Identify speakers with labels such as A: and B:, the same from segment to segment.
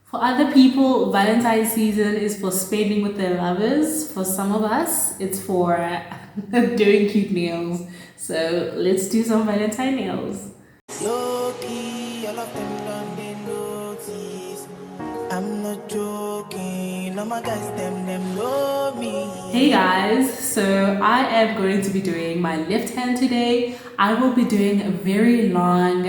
A: For other people, Valentine's season is for spending with their lovers. For some of us, it's for doing cute nails. So let's do some Valentine nails.
B: Low-key, all of them done they notice. I'm not joking, all my guys, them know me.
A: Hey guys, so I am going to be doing my left hand today. I will be doing a very long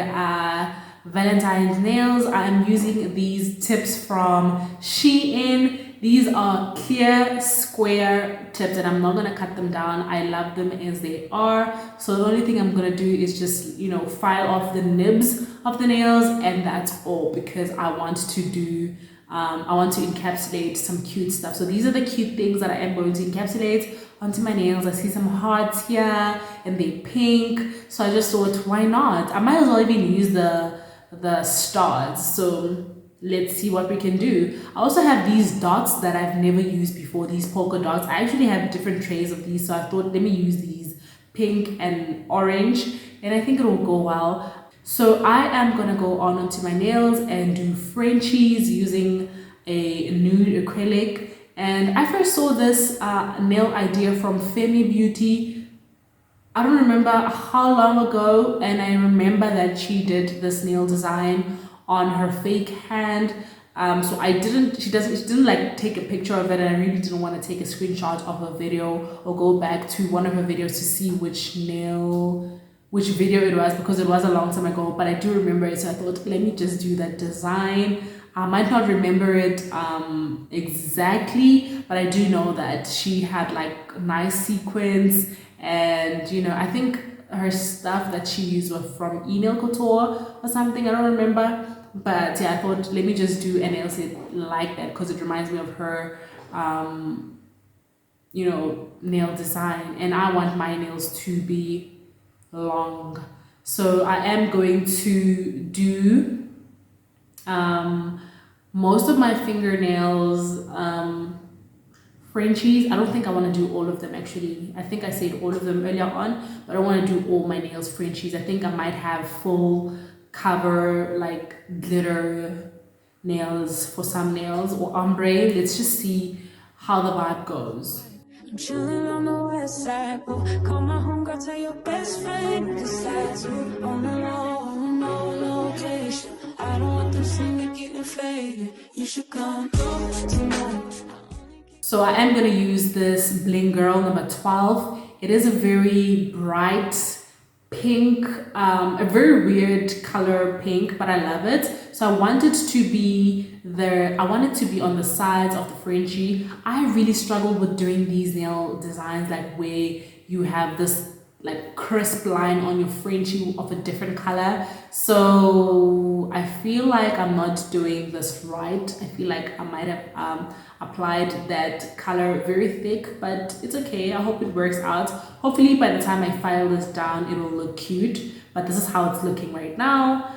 A: Valentine's nails. I'm using these tips from Shein. These are clear square tips and I'm not going to cut them down. I love them as they are. So the only thing I'm going to do is just, file off the nibs of the nails, and that's all, because I want to do I want to encapsulate some cute stuff. So these are the cute things that I am going to encapsulate onto my nails. I see some hearts here and they're pink. So I just thought, why not? I might as well even use the stars. So let's see what we can do. I also have these dots that I've never used before, these polka dots. I actually have different trays of these. So I thought, let me use these pink and orange, and I think it will go well. So I am gonna go on onto my nails and do Frenchies using a nude acrylic. And I first saw this nail idea from Femi Beauty. I don't remember how long ago, and I remember that she did this nail design on her fake hand. So she didn't like take a picture of it, and I really didn't want to take a screenshot of her video or go back to one of her videos to see which video it was, because it was a long time ago, but I do remember it. So I thought, let me just do that design. I might not remember it exactly, but I do know that she had like nice sequins, and I think her stuff that she used was from Nail Couture or something, I don't remember. But yeah, I thought, let me just do a nail set like that, because it reminds me of her nail design, and I want my nails to be long. So I am going to do most of my fingernails Frenchies. I don't think I want to do all of them actually. I think I said all of them earlier on, but I don't want to do all my nails Frenchies. I think I might have full cover, like glitter nails for some nails, or ombre. Let's just see how the vibe goes.
C: I'm chilling on the west side, boo. Call my homegirl, tell your best friend, cause that's who on the low, no location. I don't want them singing, getting faded. You should come through tonight.
A: So I am going to use this Bling Girl number 12. It is a very bright pink, a very weird color pink, but I love it. So I want it to be on the sides of the Frenchie. I really struggle with doing these nail designs, like where you have this like crisp line on your Frenchie of a different color. So I feel like I'm not doing this right. I feel like I might have applied that color very thick, but it's okay. I hope it works out. Hopefully by the time I file this down, it will look cute, but this is how it's looking right now.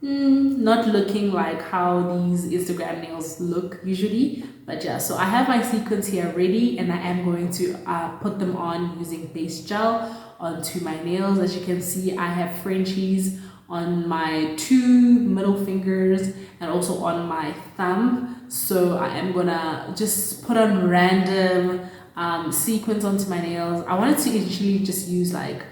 A: Not looking like how these Instagram nails look usually, but yeah. So I have my sequins here ready, and I am going to put them on using base gel onto my nails. As you can see, I have Frenchies on my 2 middle fingers and also on my thumb. So I am gonna just put on random sequins onto my nails. I wanted to initially just use like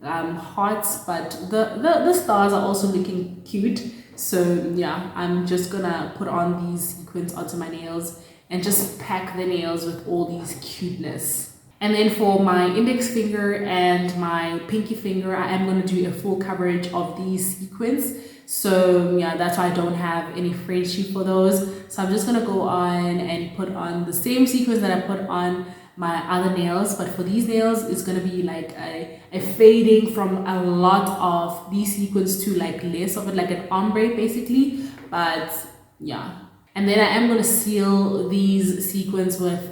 A: hearts, but the stars are also looking cute. So yeah, I'm just gonna put on these sequins onto my nails and just pack the nails with all these cuteness. And then for my index finger and my pinky finger, I am going to do a full coverage of these sequins. So yeah, that's why I don't have any Frenchie for those. So I'm just going to go on and put on the same sequins that I put on my other nails. But for these nails, it's going to be like a fading from a lot of these sequins to like less of it, like an ombre basically. But yeah. And then I am going to seal these sequins with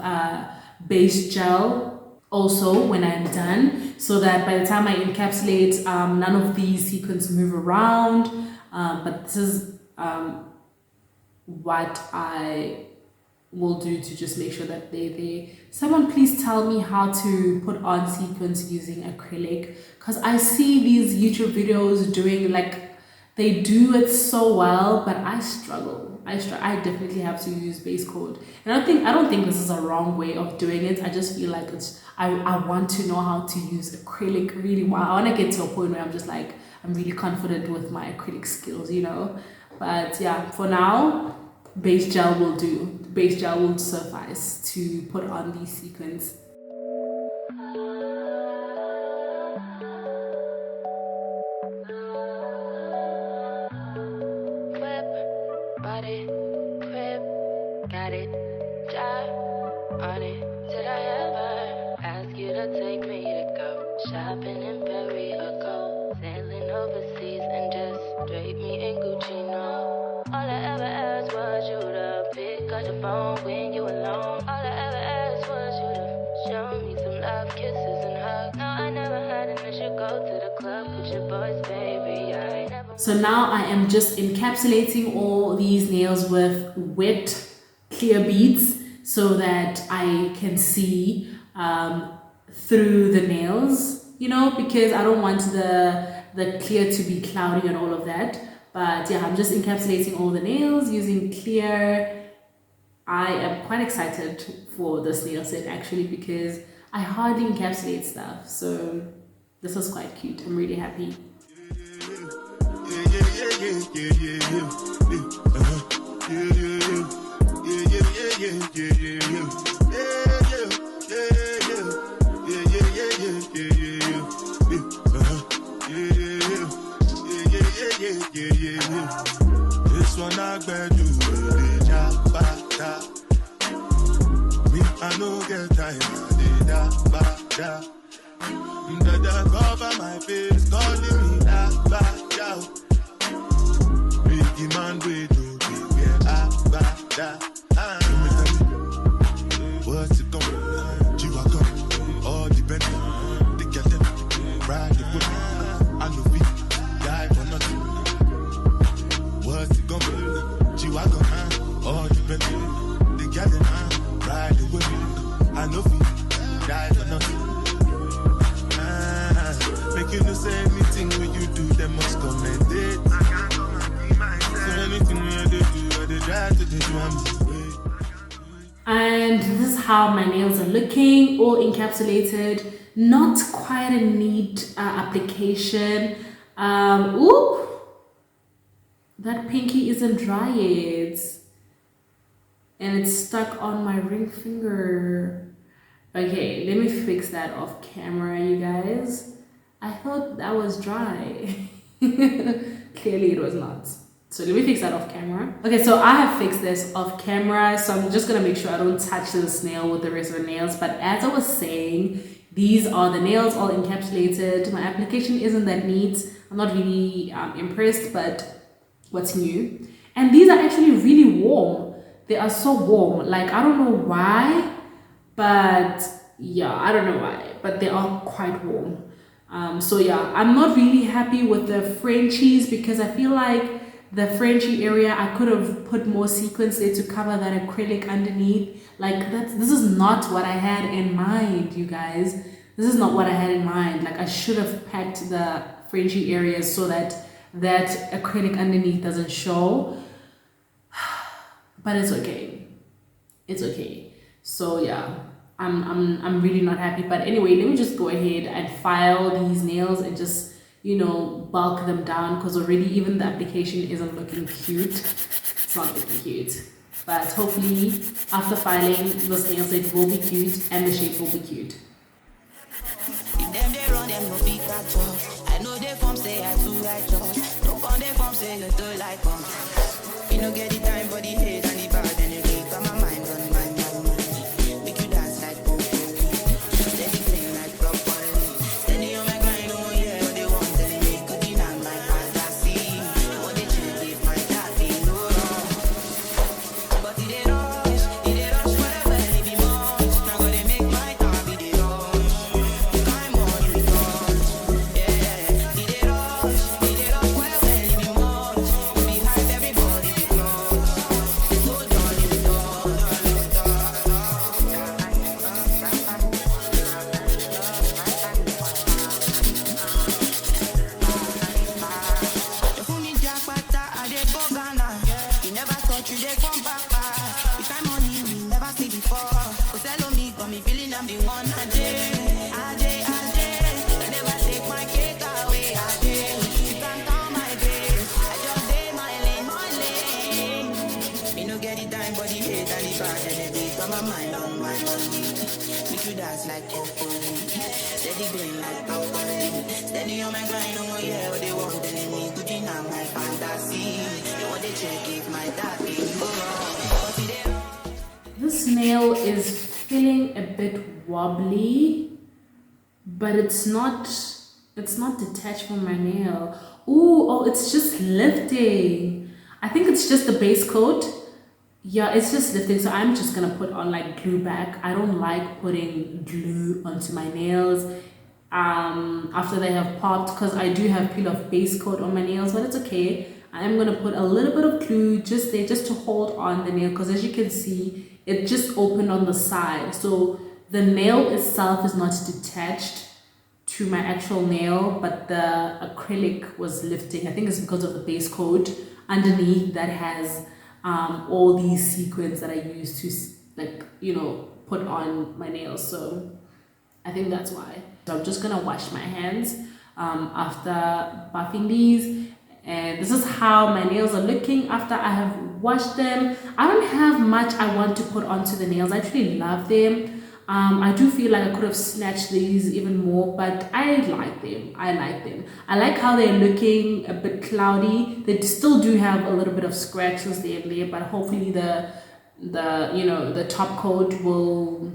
A: base gel also when I'm done, so that by the time I encapsulate, none of these sequins move around. But this is what I will do to just make sure that they're there. Someone please tell me how to put on sequins using acrylic, because I see these YouTube videos doing like They do it so well, but I struggle. I definitely have to use base coat. And I don't think this is a wrong way of doing it. I just feel like I want to know how to use acrylic really well. I want to get to a point where I'm just like, I'm really confident with my acrylic skills, you know. But yeah, for now, base gel will do. Base gel will suffice to put on these sequins.
C: Shopping in Paris or go sailing overseas and just drape me in Gucci, no. All I ever asked was you to pick up the phone when you alone. All I ever asked was you to show me some love, kisses and hugs. No, I never had an issue, go to the club with your boys, baby. I ain't never.
A: So now I am just encapsulating all these nails with wet clear beads so that I can see through the nails, you know, because I don't want the clear to be cloudy and all of that. But yeah, I'm just encapsulating all the nails using clear. I am quite excited for this nail set actually because I hardly encapsulate stuff, so this is quite cute. I'm really happy.
B: This one I bet you me, I no get time. Dada cover my face, calling me back out. Biggie man, wait to be where I back out. What's it going? G-Wagon, all depending. They get them, ride the whip. I know we die for nothing. What's it gonna be? G-Wagon, all depending. They get them, ride the whip. I know we die for nothing. Make you know say anything when you do, they must commendate. So anything when you do, I try to do one.
A: And this is how my nails are looking, all encapsulated. Not quite a neat application. Ooh, that pinky isn't dry yet, and it's stuck on my ring finger. Okay, let me fix that off camera, you guys. I thought that was dry. Clearly it was not. So let me fix that off camera. Okay, so I have fixed this off camera, so I'm just gonna make sure I don't touch this nail with the rest of the nails. But as I was saying, these are the nails all encapsulated. My application isn't that neat. I'm not really impressed, but what's new? And these are actually really warm. They are so warm. Like, I don't know why, but yeah, I don't know why, but they are quite warm. So yeah, I'm not really happy with the Frenchies because I feel like the Frenchy area, I could have put more sequins there to cover that acrylic underneath. Like this is not what I had in mind, you guys. This is not what I had in mind. Like I should have packed the Frenchy areas so that that acrylic underneath doesn't show. But it's okay. It's okay. So yeah, I'm really not happy. But anyway, let me just go ahead and file these nails and just, you know, bulk them down because already even the application isn't looking cute. It's not looking cute. But hopefully after filing, this nail set will be cute and the shape will be cute.
B: I know they form say I too like you. No form they form say you too like us. You don't get the time for the hate and the bad energy. Got my mind on my mind. Make you dance like Popo. Steady sing like properly. Steady on my grind, oh yeah. What they want telling me could deny my fantasy. What they change if my daddy no wrong. But it ain't rush forever, it be much. Now go they make my car be the rush. I'm on you because yeah. It ain't rush forever, it be much. We hype everybody be close. you just come back fast. We time money we never see before. Cause hello me, got me feeling I'm the one. I never take my cake away. You can't count my days. I just day my lane. Me no get it time, but the hate and the bad energy. Got my mind on my money. Make you dance like Coco. Steady going like alcohol. Steady on my grind, no one hear what they want. Telling me to be now my fantasy. They want to check if my daddy go wrong.
A: This nail is feeling a bit wobbly, but it's not detached from my nail. Ooh, oh, it's just lifting. I think it's just the base coat. Yeah, it's just lifting, so I'm just gonna put on like glue back. I don't like putting glue onto my nails after they have popped, because I do have peel off base coat on my nails, but it's okay. I am gonna put a little bit of glue just there, just to hold on the nail, because as you can see, it just opened on the side, so the nail itself is not detached to my actual nail, but the acrylic was lifting. I think it's because of the base coat underneath that has all these sequins that I use to, like, you know, put on my nails. So I think that's why. So I'm just gonna wash my hands after buffing these, and this is how my nails are looking after I have washed them. I don't have much I want to put onto the nails. I actually love them. I do feel like I could have snatched these even more, but I like them. I like how they're looking a bit cloudy. They still do have a little bit of scratches there and there, but hopefully the top coat will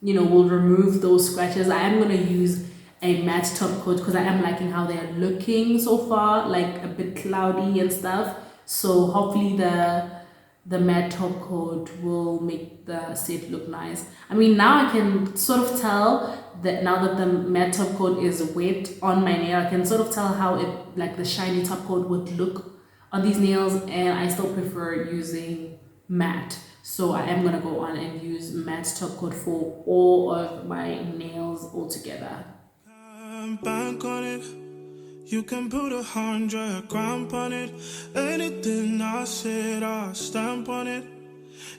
A: remove those scratches. I am going to use a matte top coat because I am liking how they're looking so far, like a bit cloudy and stuff. So hopefully the matte top coat will make the set look nice. I mean, now I can sort of tell that now that the matte top coat is wet on my nail, I can sort of tell how it, like the shiny top coat would look on these nails, and I still prefer using matte. So I am gonna go on and use matte top coat for all of my nails all together.
C: Bank on it. You can put 100 grand on it. Anything I said, I stamp on it.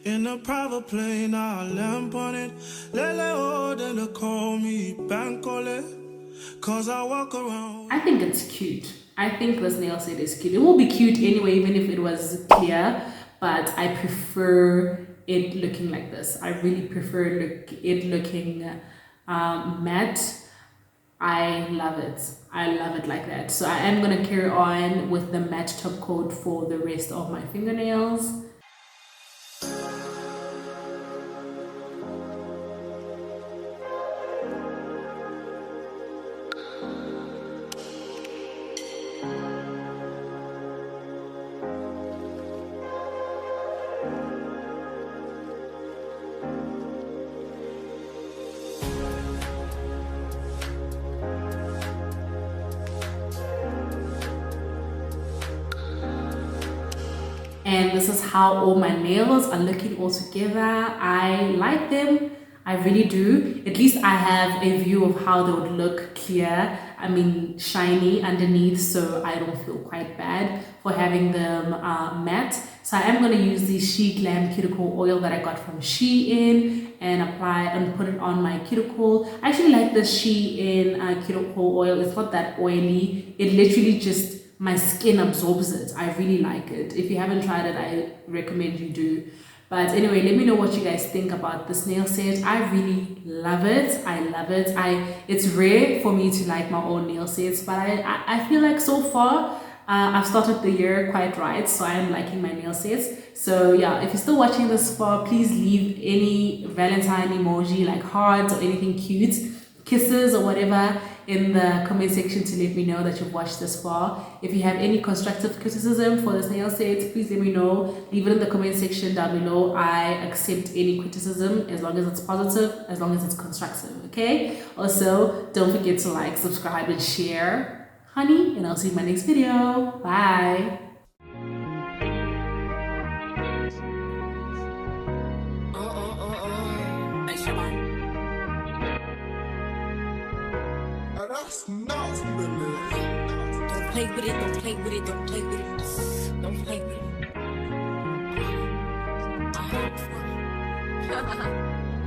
C: In a private plane, I lamp on it. They call me bank on it. Cause I walk around.
A: I think it's cute. I think this nail set is cute. It will be cute anyway, even if it was clear. But I prefer it looking like this. I really prefer it looking matte. I love it like that. So I am gonna carry on with the matte top coat for the rest of my fingernails. And this is how all my nails are looking all together. I like them. I really do. At least I have a view of how they would look clear. I mean, shiny underneath, so I don't feel quite bad for having them matte. So I am going to use the She Glam cuticle oil that I got from Shein and apply and put it on my cuticle. I actually like the Shein cuticle oil. It's not that oily. It literally just, my skin absorbs it. I really like it. If you haven't tried it, I recommend you do. But anyway, let me know what you guys think about this nail set. I really love it. I love it. It's rare for me to like my own nail sets, but I feel like so far I've started the year quite right, so I am liking my nail sets. So yeah, if you're still watching this far, please leave any Valentine emoji like hearts or anything cute, kisses or whatever, in the comment section to let me know that you've watched this far. If you have any constructive criticism for this nail set, please let me know. Leave it in the comment section down below. I accept any criticism as long as it's positive, as long as it's constructive, okay? Also, don't forget to like, subscribe, and share, honey, and I'll see you in my next video. Bye.
B: Don't play with it, don't play with it, don't play with it. Don't play with it.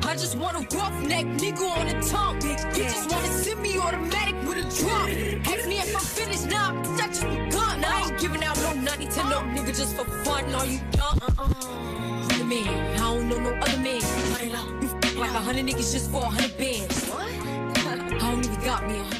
C: I just want a roughneck nigga on the tongue. You just wanna send me automatic with a drum. Ask me if I'm finished now, I just begun. I ain't giving out no nutty to no nigga just for fun. Are you dumb? The man, I don't know no other man. You like 100 niggas just for 100 bands. I don't even got me 100.